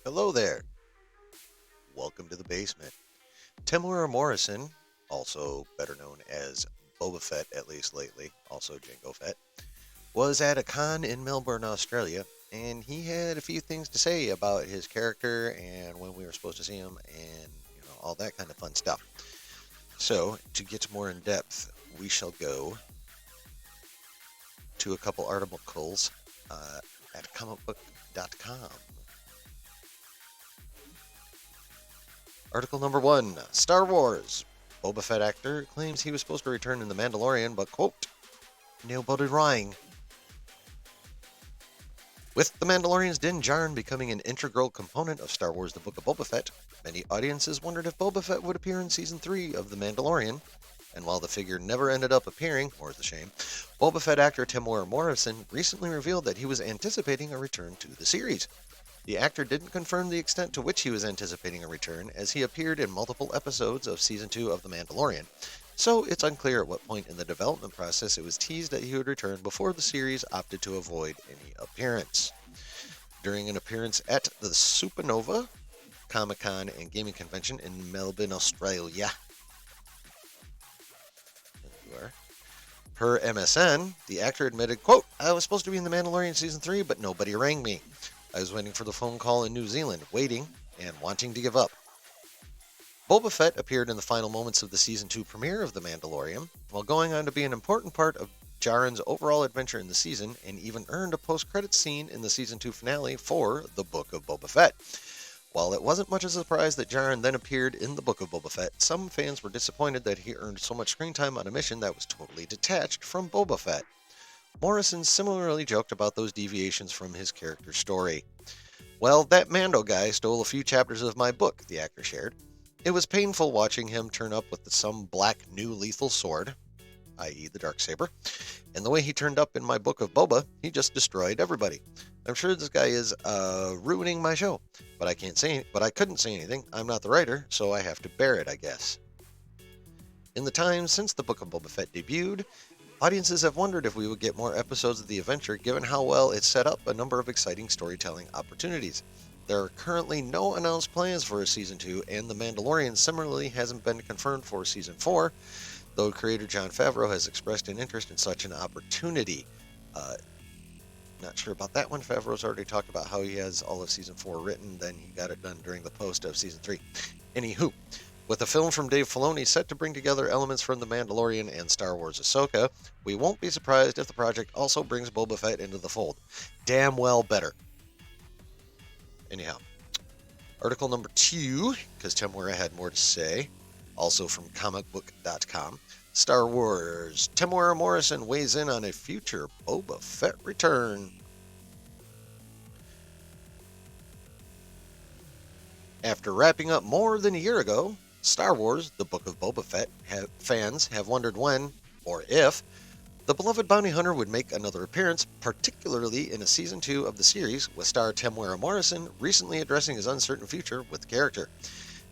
Hello there. Welcome to the basement. Temuera Morrison, also better known as Boba Fett, at least lately, also Jango Fett, was at a con in Melbourne, Australia, and he had a few things to say about his character and when we were supposed to see him and all that kind of fun stuff. So, to get more in depth, we shall go to a couple articles at comicbook.com. Article number one, Star Wars. Boba Fett actor claims he was supposed to return in The Mandalorian, but, quote, nobody rang. With The Mandalorian's Din Djarin becoming an integral component of Star Wars The Book of Boba Fett, many audiences wondered if Boba Fett would appear in Season 3 of The Mandalorian, and while the figure never ended up appearing, more's the shame, Boba Fett actor Temuera Morrison recently revealed that he was anticipating a return to the series. The actor didn't confirm the extent to which he was anticipating a return, as he appeared in multiple episodes of Season 2 of The Mandalorian, so it's unclear at what point in the development process it was teased that he would return before the series opted to avoid any appearance. During an appearance at the Supernova Comic Con and Gaming Convention in Melbourne, Australia, per MSN, the actor admitted, quote, I was supposed to be in The Mandalorian Season 3, but nobody rang me. I was waiting for the phone call in New Zealand, waiting and wanting to give up. Boba Fett appeared in the final moments of the Season 2 premiere of The Mandalorian, while going on to be an important part of Djarin's overall adventure in the season, and even earned a post-credits scene in the Season 2 finale for The Book of Boba Fett. While it wasn't much of a surprise that Djarin then appeared in The Book of Boba Fett, some fans were disappointed that he earned so much screen time on a mission that was totally detached from Boba Fett. Morrison similarly joked about those deviations from his character's story. Well, that Mando guy stole a few chapters of my book, the actor shared. It was painful watching him turn up with some black new lethal sword, i.e. the Darksaber, and the way he turned up in my book of Boba, he just destroyed everybody. I'm sure this guy is ruining my show, but I couldn't say anything. I'm not the writer, so I have to bear it, I guess. In the time since the Book of Boba Fett debuted, audiences have wondered if we would get more episodes of the adventure given how well it set up a number of exciting storytelling opportunities. There are currently no announced plans for a Season 2, and The Mandalorian similarly hasn't been confirmed for Season 4, though creator Jon Favreau has expressed an interest in such an opportunity. Uh, Not sure about that one. Favreau's already talked about how he has all of Season 4 written, then he got it done during the post of Season 3. Anywho, with a film from Dave Filoni set to bring together elements from The Mandalorian and Star Wars Ahsoka, we won't be surprised if the project also brings Boba Fett into the fold. Damn well better. Anyhow, article number 2, because Temuera had more to say, also from comicbook.com. Star Wars. Temuera Morrison weighs in on a future Boba Fett return. After wrapping up more than a year ago, Star Wars, The Book of Boba Fett, fans have wondered when, or if, the beloved bounty hunter would make another appearance, particularly in a Season 2 of the series, with star Temuera Morrison recently addressing his uncertain future with the character.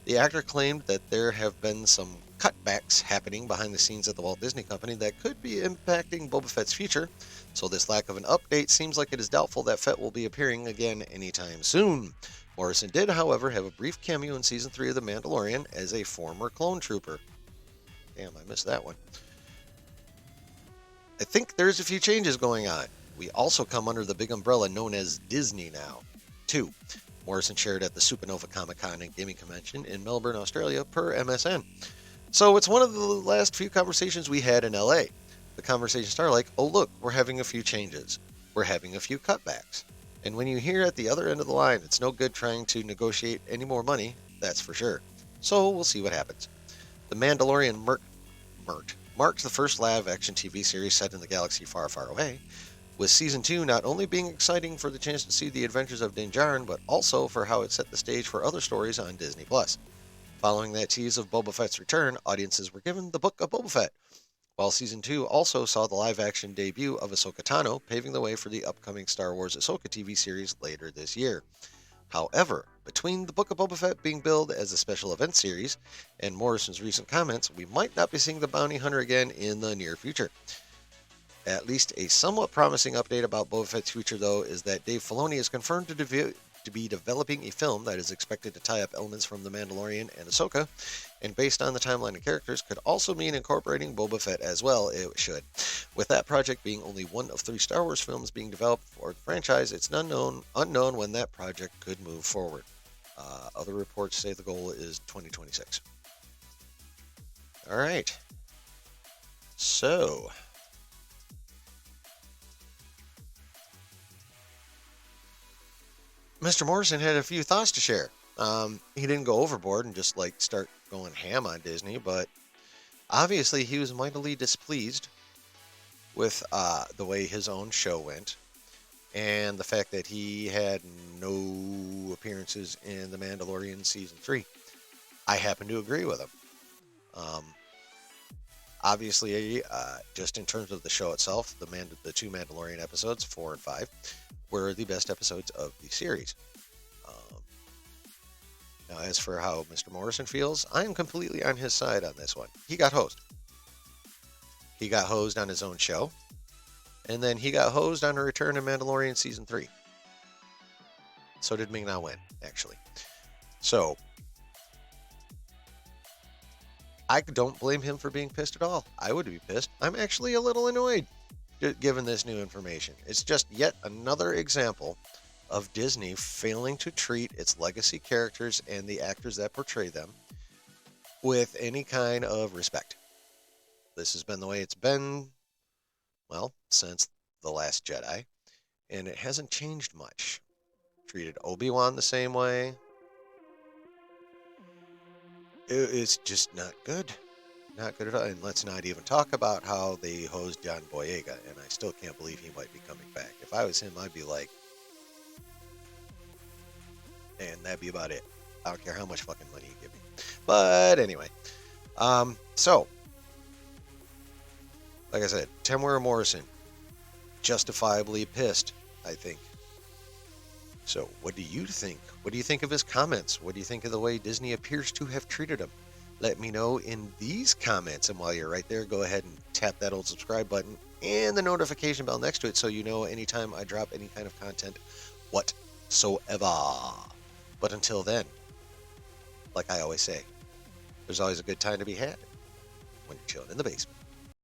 The actor claimed that there have been some cutbacks happening behind the scenes at the Walt Disney Company that could be impacting Boba Fett's future, so this lack of an update seems like it is doubtful that Fett will be appearing again anytime soon. Morrison did, however, have a brief cameo in Season 3 of The Mandalorian as a former clone trooper. Damn, I missed that one. I think there's a few changes going on. We also come under the big umbrella known as Disney now. 2. Morrison shared at the Supernova Comic Con and Gaming Convention in Melbourne, Australia, per MSN. So it's one of the last few conversations we had in LA. The conversations start like, oh look, we're having a few changes. We're having a few cutbacks. And when you hear at the other end of the line, it's no good trying to negotiate any more money, that's for sure. So we'll see what happens. The Mandalorian marked the first live-action TV series set in the galaxy far, far away, with Season 2 not only being exciting for the chance to see the adventures of Din Djarin, but also for how it set the stage for other stories on Disney+. Following that tease of Boba Fett's return, audiences were given the Book of Boba Fett, while Season 2 also saw the live-action debut of Ahsoka Tano, paving the way for the upcoming Star Wars Ahsoka TV series later this year. However, between the Book of Boba Fett being billed as a special event series and Morrison's recent comments, we might not be seeing the bounty hunter again in the near future. At least a somewhat promising update about Boba Fett's future, though, is that Dave Filoni is confirmed to to be developing a film that is expected to tie up elements from The Mandalorian and Ahsoka, and based on the timeline of characters, could also mean incorporating Boba Fett as well. It should. With that project being only one of 3 Star Wars films being developed for the franchise, it's unknown when that project could move forward. Other reports say the goal is 2026. All right. So, Mr. Morrison had a few thoughts to share. He didn't go overboard and just like start going ham on Disney, but obviously he was mightily displeased with the way his own show went and the fact that he had no appearances in The Mandalorian Season 3. I happen to agree with him. Um, Obviously, just in terms of the show itself, the 2 Mandalorian episodes, 4 and 5, were the best episodes of the series. Um, Now, as for how Mr. Morrison feels, I am completely on his side on this one. He got hosed. He got hosed on his own show, and then he got hosed on a return to Mandalorian Season 3. So did Ming-Na Wen, actually. So, I don't blame him for being pissed at all. I would be pissed. I'm actually a little annoyed given this new information. It's just yet another example of Disney failing to treat its legacy characters and the actors that portray them with any kind of respect. This has been the way it's been, well, since The Last Jedi, and it hasn't changed much. Treated Obi-Wan the same way. It's just not good. Not good at all. And let's not even talk about how they hosed John Boyega, and I still can't believe he might be coming back. If I was him, I'd be like, and that'd be about it. I don't care how much fucking money you give me. But anyway, so, like I said, Temuera Morrison, justifiably pissed, I think. So, what do you think? What do you think of his comments? What do you think of the way Disney appears to have treated him? Let me know in these comments. And while you're right there, go ahead and tap that old subscribe button and the notification bell next to it so you know anytime I drop any kind of content whatsoever. But until then, like I always say, there's always a good time to be had when you're chilling in the basement.